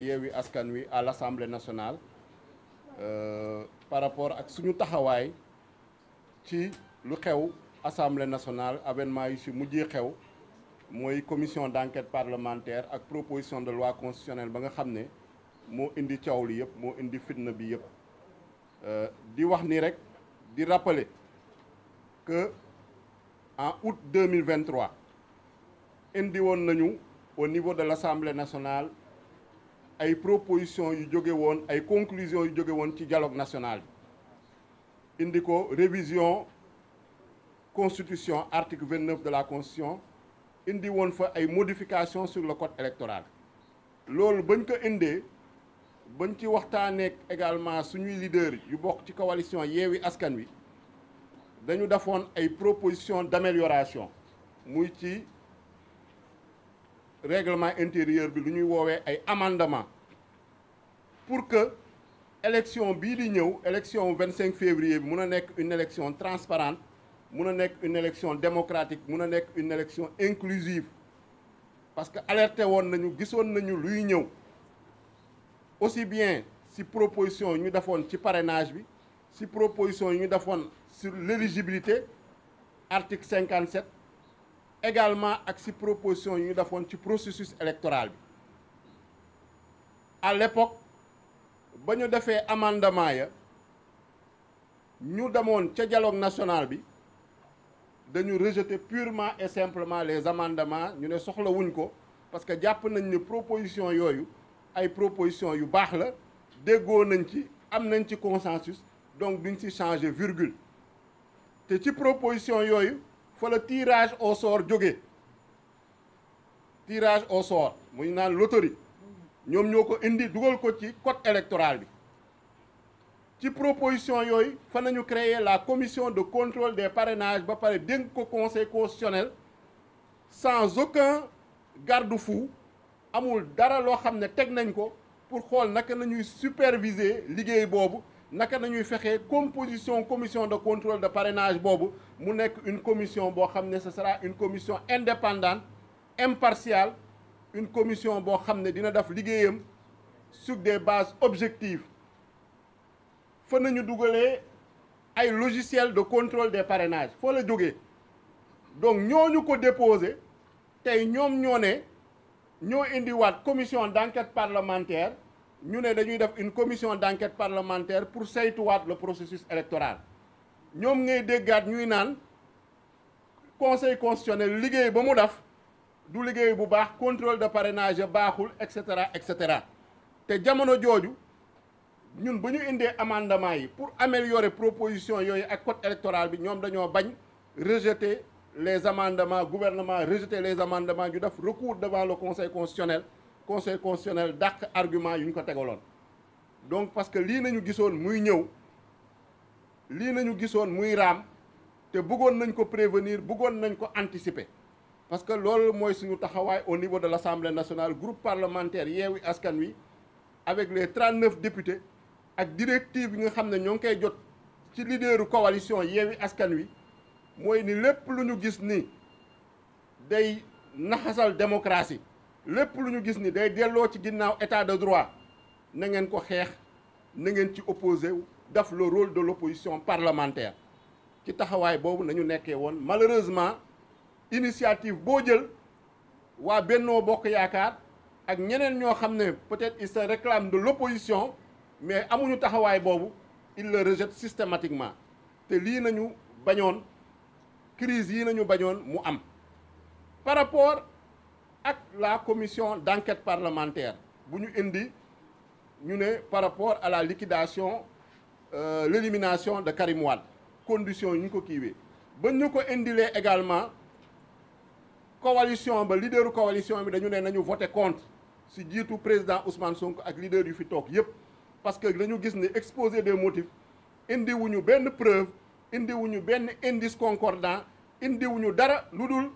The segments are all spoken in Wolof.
Yewwi Askan Wi à l'Assemblée nationale par rapport ak suñu taxawaay ci lu xew Assemblée nationale avènement yi ci mujjee xew mooy commission d'enquête parlementaire ak proposition de loi constitutionnelle ba nga xam ne moo indi coow li yëpp moo indi fitna bi yëpp di wax ni rek di rappeler que en août 2023 indi woon nañu au niveau de l'Assemblée nationale ay propositions yu jóge woon ay conclusions yu jóge woon ci dialogue national bi indi ko révision constitution article 29 de la constitution indi woon fa ay modifications sur le code électoral loolu bañ ko indee bañ ci waxtaanee également suñuy leaders yu bokk ci coalition Yewwi Askan Wi dañu defoon ay propositions d'amélioration muy ci règlement intérieur bi lu ñuy woowee ay amendement pour que élection bii di ñëw élection 25 février bi mun a nekk une élection transparente mun a nekk une élection démocratique mun a nekk une élection inclusive parce que alerté woon nañu gisoon nañu luy ñëw aussi bien ci proposition yu ñu defoon ci parrainage bi ci proposition yu ñu defoon sur l'éligibilité article 57 également ak ci proposition yu ñu defoon ci processus électoral bi à l'époque ba ñu defee amendement ya ñu demoon ca dialogue national bi dañu rejeter purement et simplement les amendements ñu ne soxlawuñ ko parce que jàpp nañ ne proposition yooyu ay proposition yu baax la déggoo nañ ci am nañ ci consensus donc duñ ci changer virgule te ci proposition yooyu fa la tirage au sort jóge tirage au sort muy naan loterie ñoom ñoo ko indi dugal ko ci code électoral bi ci proposition yooyu fa nañu créer la commission de contrôle des parrainages ba pare dénk ko conseil constitutionnel sans aucun garde-fou amul dara loo xam ne teg nañ ko pour xool naka nañuy superviser liggéey boobu naka nañuy fexe composition commission de contrôle de parrainage boobu mu nekk une commission boo xam ne ce sera une commission indépendante impartiale une commission boo xam ne dina def liggéeyam sur des bases objectives fa nañu dugalee ay logiciel de contrôle des parrainages foo la jógee donc ñooñu ko déposé tey ñoom ñoo indiwaat commission d'enquête parlementaire ñu ne dañuy def une commission d'enquête parlementaire pour saytuwaat le processus électoral ñoom ngay déggaat ñuy naan conseil constitutionnel liggéey ba mu def du liggéey bu baax contrôle de parrainage baaxul et cetera et cetera te jamono jooju ñun bu ñu indee amendement yi pour améliorer proposition yooyu ak code électoral bi ñoom dañoo bañ rejeter les amendements gouvernement rejeter les amendements ñu def recours devant le conseil constitutionnel dàq argument yu ñu ko tegaloon donc parce que lii nañu gisoon muy ñëw lii nañu gisoon muy raam te bëggoon nañ ko prévenir bëggoon nañ ko anticiper parce que loolu mooy suñu taxawaay au niveau de l'Assemblée nationale groupe parlementaire Yewwi Askan Wi avec les 39 députés ak directive yi nga xam ne ñoo ngi koy jot ci leaderu coalition Yewwi Askan Wi mooy ni lépp lu ñu gis ni day naxasal démocratie lépp lu ñu gis ni day delloo ci ginnaaw état de droit na ngeen ko xeex na ngeen ci opposé wu def le rôle de l'opposition parlementaire ci taxawaay boobu nañu nekkee woon malheureusement initiative boo jël waa Bennoo Bokk Yaakaar ak ñeneen ñoo xam ne peut-être ils se réclament de l'opposition mais amuñu taxawaay boobu ils le rejettent systématiquement te lii nañu bañoon crise yi nañu bañoon mu am par rapport ak la commission d'enquête parlementaire bu ñu indi ñu ne par rapport à la liquidation l'élimination de Karim Wade conditions yi ñu ko kiiwee ba ñu ko indilee également coalition ba leaderu coalition bi dañu ne nañu voter contre ci jiitu président Ousmane Sonko ak leader yu fi toog yépp parce que dañu gis ne exposé des motifs indiwuñu benn preuve indiwuñu benn indice concordant indiwuñu dara lu dul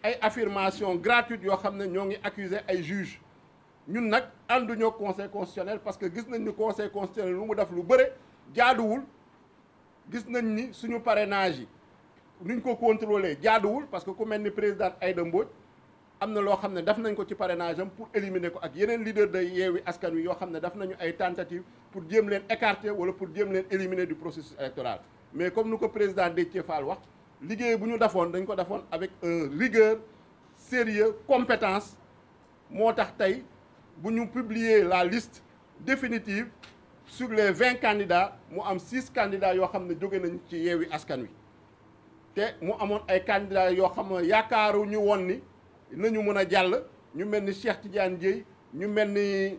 ay affirmation gratuite yoo xam ne ñoo ngi accuser ay juges ñun nag ànduñoo conseil constitutionnel parce que gis nañ ni conseil constitutionnel lu mu def lu bëre jaaduwul gis nañ ni suñu parrainage yi nuñ ko contrôler jaaduwul parce que ku mel ni président Aïda Mbodj am na loo xam ne daf nañ ko ci parrainage am pour éliminer ko ak yeneen leader de Yewwi Askan Wi yoo xam ne daf nañu ay tentatives pour jéem leen écarter wala pour jéem leen éliminer du processus électoral mais comme nu ko président Déthié Fall wax liggéey bu ñu defoon dañ ko defoon avec un rigueur sérieux compétence moo tax tey bu ñu publier la liste définitive sur les 20 candidats mu am 6 candidats yoo xam ne jóge nañ ci Yewwi Askan Wi te mu amoon ay candidats yoo xam ne yaakaaru ñu woon ni nañu mën a jàll ñu mel ni Cheikh Tidiane Dièye ñu mel ni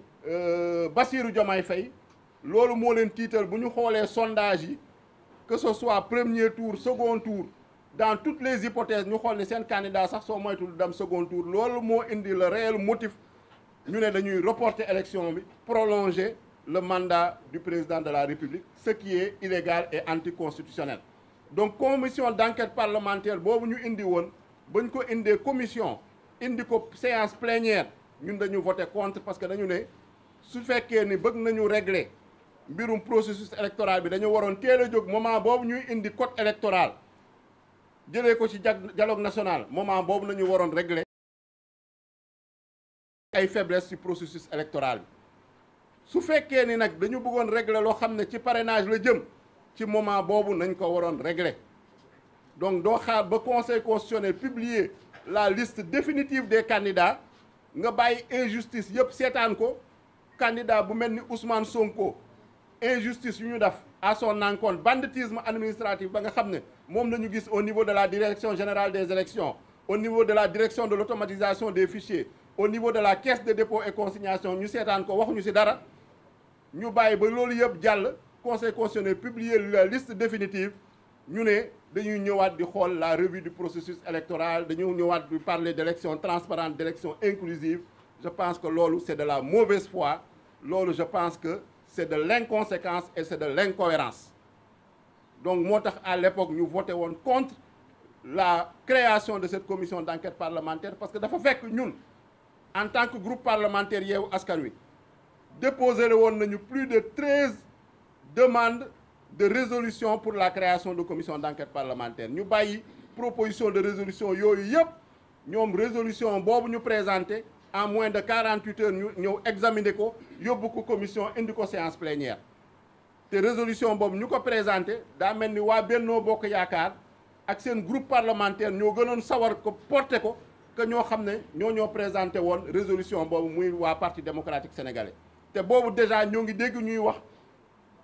Bassirou Diomaye Faye loolu moo leen tiital bu ñu xoolee sondage yi que ce soit premier tour second tour dans toutes les hypothèses ñu xool ni seen candidat sax soo moytul dem second tour loolu moo indi le réel motif ñu ne dañuy reporter élection bi prolonger le mandat du président de la République ce qui est illégal et anticonstitutionnel donc commission d'enquête parlementaire boobu ñu indi woon bañ ko indee commission indi ko séance plénière ñun dañu voter contre parce que dañu ne su fekkee ni bëgg nañu régler mbirum processus électoral bi dañu waroon teel a jóg moment boobu ñuy indi code électoral jëlee ko ci dialogue national moment boobu nañu waroon régler ay faiblesse ci processus électoral bi su fekkee ni nag dañu bëggoon régler loo xam ne ci parrainage la jëm ci moment boobu nañ ko waroon régler donc doo xaar ba conseil constitutionnel publier la liste définitive des candidats nga bàyyi injustice yëpp seetaan ko candidat bu mel ni Ousmane Sonko injustice yu ñu def à son encontre banditisme administratif ba nga xam ne moom la ñu gis au niveau de la direction générale des élections au niveau de la direction de l'automatisation des fichiers au niveau de la caisse de dépôt et consignation ñu seetaan ko waxuñu ci dara ñu bàyyi ba loolu yëpp jàll conseil constitutionnel publier la liste définitive ñu ne dañuy ñëwaat di xool la revue du processus électoral dañuy ñëwaat di parler d'élection transparente d'élection inclusive je pense que loolu c'est de la mauvaise foi loolu je pense que c'est de l'inconséquence et c'est de l'incohérence donc moo tax à l'époque ñu voté woon contre la création de cette commission d'enquête parlementaire parce que dafa fekk ñun en tant que groupe parlementaire Yewwi Askan Wi déposé woon nañu plus de 13 demandes de résolution pour la création de commission d'enquête parlementaire ñu bàyyi proposition de résolution yooyu yëpp ñoom résolution boobu ñu présenté en moins de 48 heures ñu ñëw examiner ko yóbbu ko commission indi ko séance plénière te résolution boobu ñu ko présenté daa mel ni waa Bennoo Bokk Yaakaar ak seen groupe parlementaire ñoo gënoon sawar ko porter ko que ñoo xam ne ñoo présenté woon résolution boobu muy waa Parti démocratique sénégalais te boobu déjà ñoo ngi dégg ñuy wax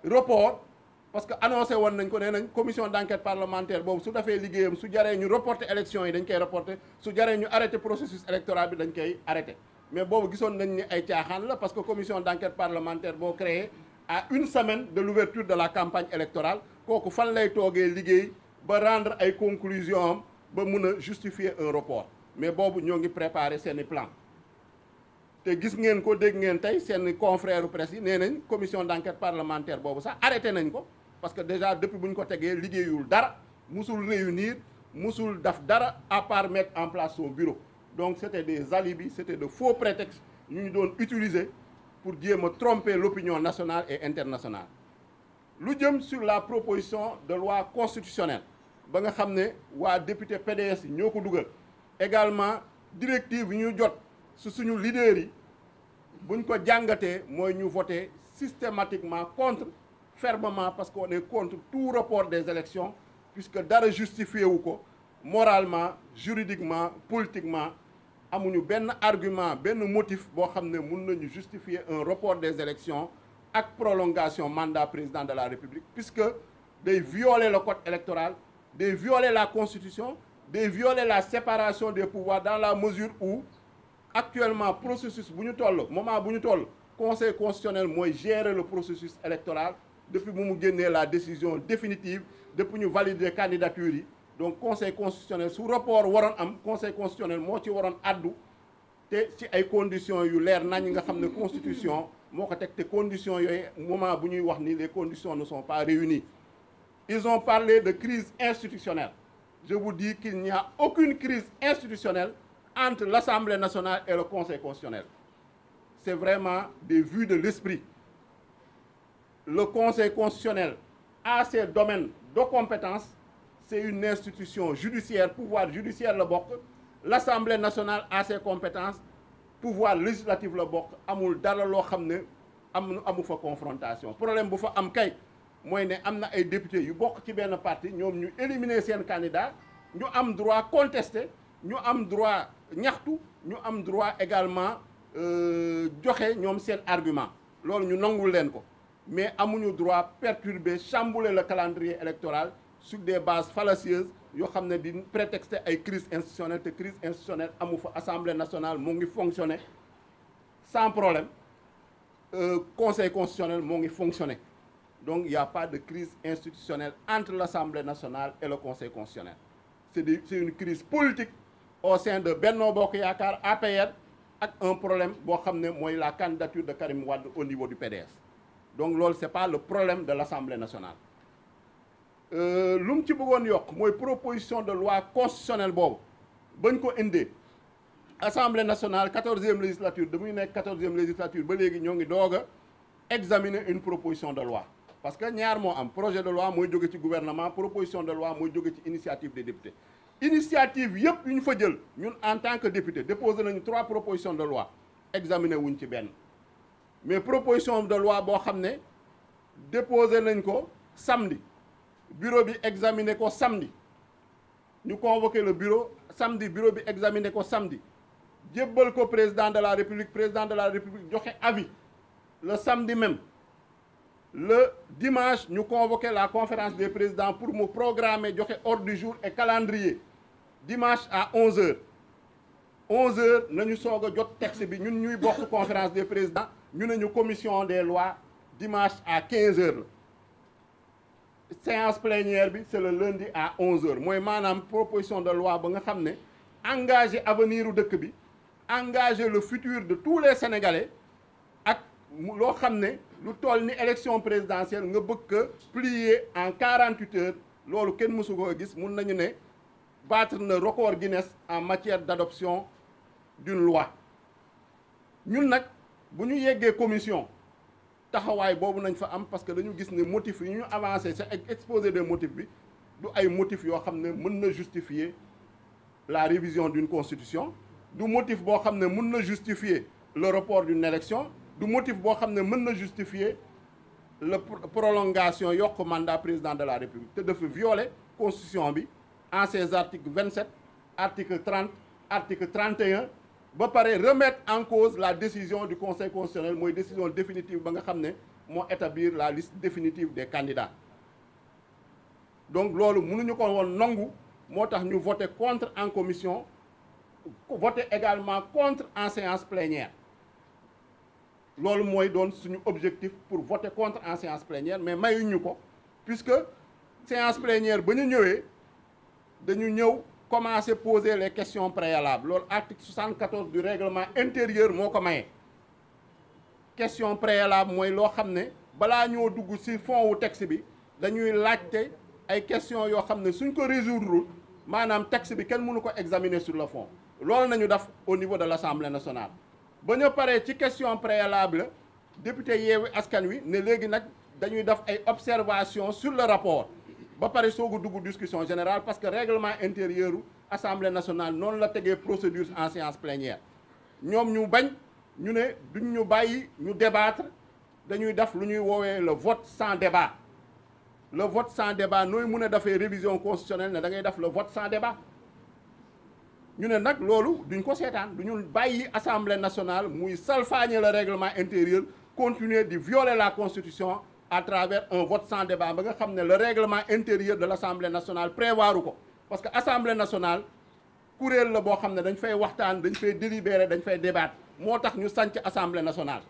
report parce que annoncé woon nañ ko nee nañ commission d'enquête parlementaire boobu su defee liggéeyam su jaree ñu reporter élection yi dañ koy reporter su jaree ñu arrêter processus électoral bi dañ koy arrêter mais boobu gisoon nañ ni ay caaxaan la parce que commission d'enquête parlementaire boo créé à une semaine de l'ouverture de la campagne électorale kooku fan lay toogee liggéey ba rendre ay conclusions am ba mun a justifier un report mais boobu ñoo ngi préparer seeni plan te gis ngeen ko dégg ngeen tey seen confrère presse yi nee nañ commission d'enquête parlementaire boobu sax arrêté nañ ko parce que déjà depuis bu ñu ko tegee liggéeyul dara musul réunir musul daf dara à part mettre en place son bureau donc c'était des alibis c'était de faux prétextes ñu doon utiliser pour jéem a tromper l'opinion nationale et internationale lu jëm sur la proposition de loi constitutionnelle ba nga xam ne waa député PDS yi ñoo ko dugal également directive yi ñu jot su suñu leaders yi buñ ko jàngatee mooy ñu voter systématiquement contre fermement parce qu'on est contre tout report des élections puisque dara justifié wu ko moralement juridiquement politiquement amuñu benn argument benn motif boo xam ne mun nañu justifier un report des élections ak prolongation mandat président de la République puisque day violer le code électoral day violer la constitution day violer la séparation des pouvoirs dans la mesure où actuellement processus bu ñu toll moment bu ñu toll conseil constitutionnel mooy gérer le processus électoral depuis bu mu génnee la décision définitive depuis ñu valider candidature yi donc conseil constitutionnel su report waroon am conseil constitutionnel moo ci waroon addu te ci ay conditions yu leer nañ nga xam ne constitution moo ko teg te conditions yooyu moment bu ñuy wax ni les conditions ne sont pas réunies ils ont parlé de crise institutionnelle je vous dis qu'il n'y a aucune crise institutionnelle entre l'Assemblée nationale et le Conseil constitutionnel. C'est vraiment des vues de l'esprit. Le Conseil constitutionnel a ses domaines de compétences. C'est une institution judiciaire, pouvoir judiciaire la bokk l'Assemblée nationale a ses compétences pouvoir législatif la bokk amul dara loo xam ne amu fa confrontation problème bu fa am kay mooy ne am na ay députés yu bokk ci benn parti ñoom ñu éliminer seen candidat ñu am droit contester ñu am droit ñaxtu ñu am droit également joxe ñoom seen argument loolu ñu nangul leen ko mais amuñu droit perturber chambouler le calendrier électoral sur des bases fallacieuses yoo xam ne di prétexter ay crise institutionnelle te crise institutionnelle amu fa Assemblée nationale moo ngi fonctionner sans problème Conseil constitutionnel moo ngi fonctionner donc il n'y a pas de crise institutionnelle entre l'Assemblée nationale et le Conseil constitutionnel c'est une crise politique au sein de Benno Bokk Yaakaar APR ak un problème boo xam ne mooy la candidature de Karim Wade au niveau du PDS donc loolu c'est pas le problème de l'Assemblée nationale lu mu ci bëggoon yokk mooy proposition de loi constitutionnelle boobu bañ ko indee Assemblée nationale 14e législature da muy nekk 14e législature ba léegi ñoo ngi doog a examiner une proposition de loi parce que ñaar moo am projet de loi mooy jóge ci gouvernement proposition de loi mooy jóge ci initiative des députés initiative yëpp yu ñu fa jël ñun en tant que député déposé nañu 3 propositions de loi examiné wuñ ci benn mais proposition de loi boo xam ne déposé nañ ko samedi bureau bi examiné ko samedi ñu convoqué le bureau samedi bureau bi examiné ko samedi jébbal ko président de la république joxe avis le samedi même le dimanche ñu convoqué la conférence des présidents pour mu programmer joxe ordre du jour et calendrier dimanche à 11h 11h nañu soog a jot texte bi ñun ñuy bokk conférence des présidents ñu ne ñu commission des lois dimanche à 15h la séance plénière bi c'est le lundi à 11h mooy maanaam proposition de loi ba nga xam ne engagé avenir u dëkk bi engagé le futur de tous les Sénégalais ak loo xam ne lu toll ni élection présidentielle nga bëgg ko plier en 48 heures loolu kenn mësu ko gis mun nañu ne battre na record Guinness en matière d'adoption d'une loi ñun nag bu ñu yeggee commission taxawaay boobu nañ fa am parce que dañu gis ne motifs yi ñu avancé c'est exposé des motifs bi du ay motifs yoo xam ne mën na justifier la révision d'une constitution du motif boo xam ne mën na justifier le report d'une élection du motif boo xam ne mën na justifier la prolongation yokk mandat président de la République te dafa violer constitution bi en ses articles 27 article 30 article 31 ba pare remettre en cause la décision du Conseil constitutionnel mooy décision définitive ba nga xam ne moo établir la liste définitive des candidats donc loolu mënuñu ko woon nangu moo tax ñu voté contre en commission voté également contre en séance plénière loolu mooy doon suñu objectif pour voter contre en séance plénière mais mayuñu ko puisque séance plénière ba ñu ñëwee dañu ñëw commencer poser les questions préalables loolu article 74 du règlement intérieur moo ko maye question préalable mooy loo xam ne balaa ñoo dugg ci fond wu texte bi dañuy laajte ay questions yoo xam ne suñ ko résoudre maanaam texte bi kenn mënu ko examiner sur le fond loolu nañu def au niveau de l'Assemblée nationale ba ñu paree ci question préalable député Yewwi Askan Wi ne léegi nag dañuy def ay observations sur le rapport ba pare soog a dugg discussion générale parce que règlement intérieur u Assemblée nationale noonu la tegee procédure en séance plénière ñoom ñu bañ ñu ne duñ ñu bàyyi ñu débattre dañuy def lu ñuy woowee le vote sans débat le vote sans débat nooy mun a defee révision constitutionnelle ne da ngay def le vote sans débat ñu ne nag loolu duñ ko seetaan duñu bàyyi Assemblée nationale muy salfaañe le règlement intérieur continuer di violer la constitution à travers un vote sans débat ba nga xam ne le règlement intérieur de l'Assemblée nationale prévoiru ko parce que Assemblée nationale kuréel la boo xam ne dañ fay waxtaan dañ fay délibérer dañ fay débattre moo tax ñu sanc Assemblée nationale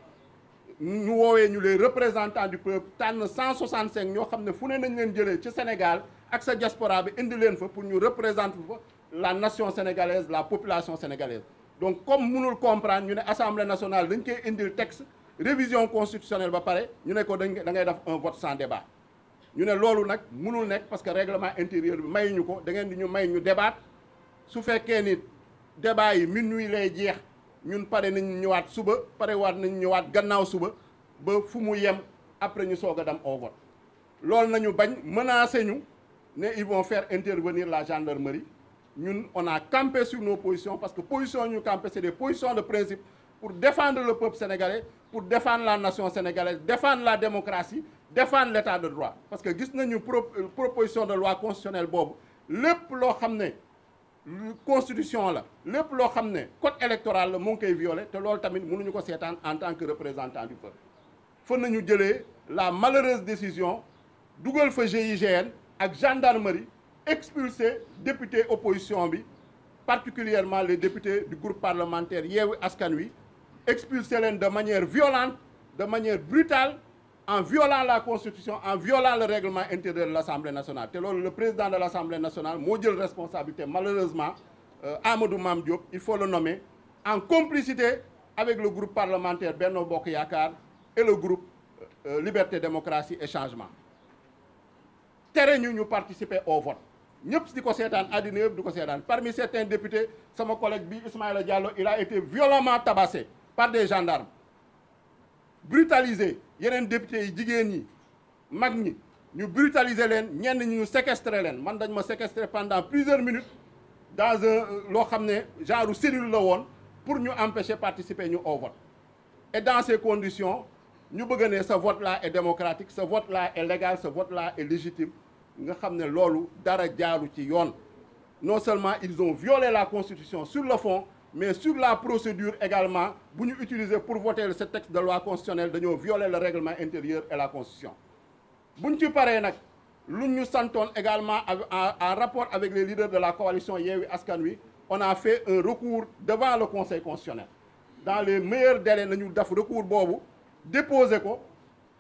ñu woowee ñu les représentants du peuple tànn 165 ñoo xam ne fu ne nañ leen jëlee ci Sénégal ak sa diaspora bi indi leen fa pour ñu représenter fa la nation sénégalaise la population sénégalaise donc comme mënul comprendre ñu ne Assemblée nationale dañ koy indil texte révision constitutionnelle ba pare ñu ne ko da ngay def un vote sans débat ñu ne loolu nag mënul nekk parce que règlement intérieur bi mayuñu ko da ngeen di ñu may ñu débat su fekkee ni débat yi minuit lay jeex ñun pare nañ ñëwaat suba pare waat nañ ñëwaat gannaaw suba ba fu mu yem après ñu soog a dem au vote loolu nañu bañ menacer ñu ne ils vont faire intervenir la gendarmerie ñun on a campé sur nos positions parce que positions ñu campé c'est des positions de principe pour défendre le peuple sénégalais, pour défendre la nation sénégalaise, défendre la démocratie, défendre l'état de droit. Parce que gis nañu proposition de loi constitutionnelle boobu lépp loo xam ne constitution la lépp loo xam ne code électoral la mu ngi koy violé te loolu tamit mënuñu ko seetaan en tant que représentant du peuple. fa nañu jëlee la malheureuse décision dugal fa GIGN ak gendarmerie expulser député opposition bi particulièrement les députés du groupe parlementaire Yewwi Askan Wi expulser leen de manière violente, de manière brutale, en violant la Constitution, en violant le règlement intérieur de l'Assemblée nationale. te loolu le président de l'Assemblée nationale moo jël responsabilité malheureusement Amadou Mame Diop, il faut le nommer, en complicité avec le groupe parlementaire Benno Bokk Yaakaar et le groupe Liberté, Démocratie et Changement. tere ñu participer au vote ñëpp di ko seetaan àddina yëpp di ko seetaan. Parmi certains députés sama collègue bi Ismaïla Diallo il a été violemment tabassé par des gendarmes, brutalisé. yeneen députés yi jigéen ñi mag ñi ñu brutaliser leen, ñenn ñi ñu séquestrer leen. Man dañ ma séquestrer pendant plusieurs minutes dans loo xam ne genre cellule la woon pour ñu empêcher participer ñu au vote. Et dans ces conditions ñu bëgg ne ce vote là est démocratique, ce vote là est légal, ce vote là est légitime. nga xam ne loolu dara jaaru ci yoon. Non seulement ils ont violé la constitution sur le fond, mais sur la procédure également bu ñu utiliser pour voter ce texte de loi constitutionnelle dañoo violer le règlement intérieur et la constitution. buñ ci paree nag lu ñu santoon également en rapport avec les leaders de la coalition Yewwi Askan Wi, on a fait un recours devant le conseil constitutionnel. Dans les meilleurs délais nañu def recours boobu déposer ko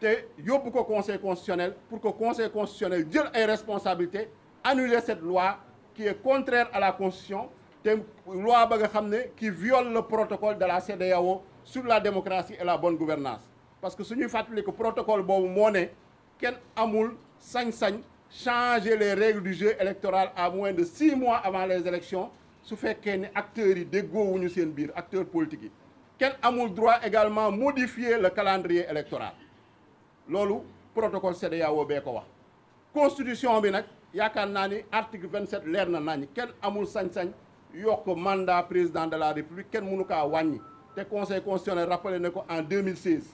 te yóbbu ko conseil constitutionnel pour que conseil constitutionnel jël ay responsabilités, annuler cette loi qui est contraire à la constitution, te loi ba nga xam ne qui viole le protocole de la CEDEAO sur la démocratie et la bonne gouvernance. Parce que suñuy fàttali ko protocole boobu moo ne kenn amul sañ-sañ changer les règles du jeu électoral à moins de 6 mois avant les élections su fekkee ni acteurs yi déggoowuñu seen biir, acteurs politiques yi. kenn amul droit également modifier le calendrier électoral. loolu protocole CEDEAO bee ko wax. constitution bi nag yaakaar naa ni article 27 leer na nañu kenn amul sañ-sañ yokk mandat président de la république, kenn mënu kaa wàññi. te conseil constitutionnel rappelé na ko en 2016.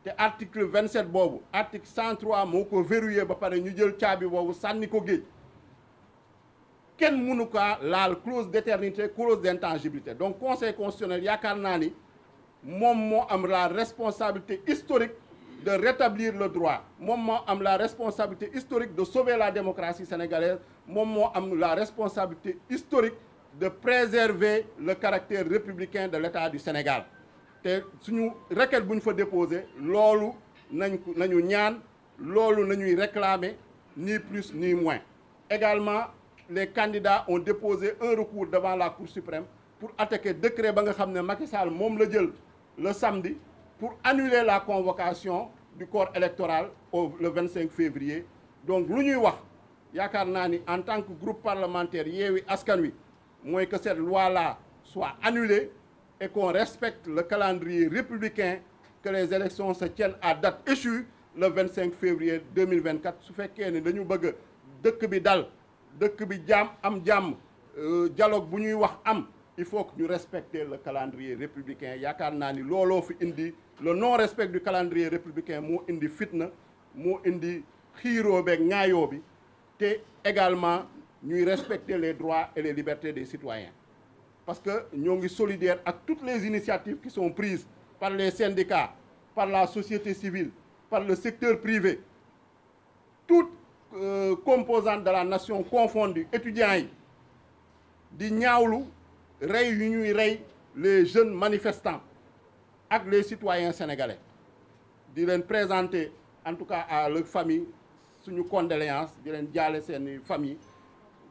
te article 27 boobu article 103 moo ko verrouillé ba pare ñu jël caabi boobu sànni ko géej. kenn mënu kaa laal clause d'éternité, clause d'intangibilité. Donc conseil constitutionnel yaakaar naa ni moom moo am la responsabilité historique de rétablir le droit, moom moo am la responsabilité historique de sauver la démocratie sénégalaise, moom moo am la responsabilité historique de préserver le caractère républicain de l'État du Sénégal. te suñu requête bu ñu fa déposer loolu nañu ñaan, loolu nañuy réclamer, ni plus ni moins. Également les candidats ont déposé un recours devant la Cour suprême pour attaquer décret ba nga xam ne Macky Sall moom la jël le samedi pour annuler la convocation du corps électoral le 25 février. Donc lu ñuy wax yaakaar naa ni en tant que groupe parlementaire Yewwi Askan Wi mooy que cette loi-là soit annulée et qu'on respecte le calendrier républicain, que les élections se tiennent à date échue le 25 février 2024. su fekkee ne dañu bëgg dëkk bi dal, dëkk bi am jàmm, dialogue bu ñuy wax am, il faut que ñu respecter le calendrier républicain. yaakaar naa ni looloo fi indi le non respect du calendrier républicain moo indi fitna, moo indi xiiroo beeg ŋaayoo bi, te également ñuy respecter les droits et les libertés des citoyens. Parce que ñoo ngi solidaire ak toutes les initiatives qui sont prises par les syndicats, par la société civile, par le secteur privé, toutes composantes de la nation confondues, étudiants yi di ñaawlu rey yu ñuy rey les jeunes manifestants ak les citoyens sénégalais, di leen présenter en tout cas à leur famille suñu condoléances, di leen jaale seeni famille,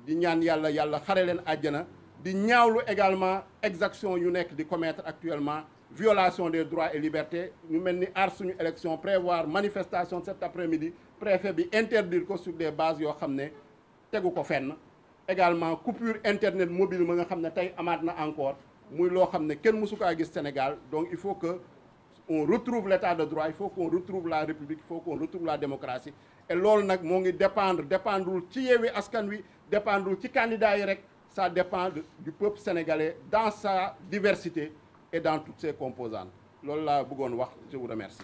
di ñaan yàlla xare leen àjjana, di ñaawlu également exaction yu nekk di commettre actuellement, violation des droits et libertés. ñu mel ni aar suñu élection, prévoir manifestation cet après-midi, préfet bi interdire ko sur des bases yoo xam ne tegu ko fenn. Également coupure internet mobile ma nga xam ne tey amaat na encore, muy loo xam ne kenn mësu kaa gis Sénégal. Donc il faut que on retrouve l'état de droit, il faut qu'on retrouve la république, il faut qu'on retrouve la démocratie. Et loolu nag moo ngi dépendrul ci Yewwi Askan Wi, dépendre ci candidat yi rek, ça dépend du peuple sénégalais dans sa diversité et dans toutes ses composantes. loolu laa bëggoon wax, je vous remercie.